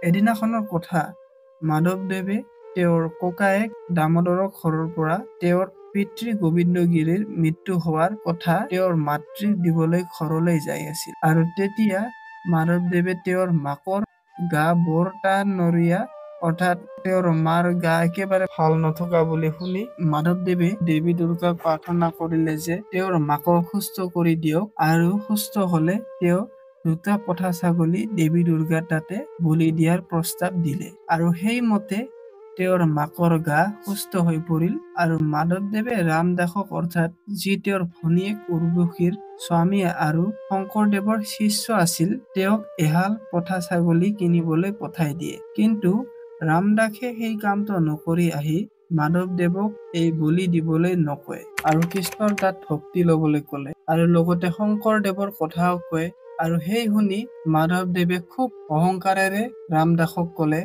এদিনাখনৰ কথা মাধৱদেৱে তেওঁৰ ককায়েক দামোদৰক ঘৰৰ পৰা তেওঁৰ পিতৃ গোবিন্দগিৰিৰ মৃত্যু হোৱাৰ কথা তেওঁৰ মাতৃক দিবলৈ ঘৰলৈ যাই আছিল। আৰু তেতিয়া মাধৱদেৱে তেওঁৰ মাকৰ গা বৰ টানৰীয়া, অৰ্থাৎ তেওঁৰ মাৰ গা একেবাৰে ভাল নথকা বুলি শুনি মাধৱদেৱে দেৱী দুৰ্গাক প্ৰাৰ্থনা কৰিলে যে তেওঁৰ মাকক সুস্থ কৰি দিয়ক, আৰু সুস্থ হলে তেওঁ 2টা পঠা ছাগলী দেৱী দুৰ্গাৰ তাতে বলি দিয়াৰ প্ৰস্তাৱ দিলে। আৰু সেইমতে তেওঁৰ মাকৰ গা সুস্থ হৈ পৰিল। আৰু মাধৱদেৱে ৰামদাসক, অৰ্থাৎ যি তেওঁৰ ভনীয়েক উৰ্বশীৰ স্বামী আৰু শংকৰদেৱৰ শিষ্য আছিল, তেওঁক এহাল পঠা ছাগলী কিনিবলৈ পঠাই দিয়ে। কিন্তু ৰামদাসে সেই কামটো নকৰি আহি মাধৱদেৱক এই বলি দিবলৈ নকয়, আৰু কৃষ্ণৰ তাত ভক্তি লবলৈ কলে, আৰু লগতে শংকৰদেৱৰ কথাও কয়। আৰু সেই শুনি মাধৱদেৱে খুব অহংকাৰেৰে ৰামদাসক কলে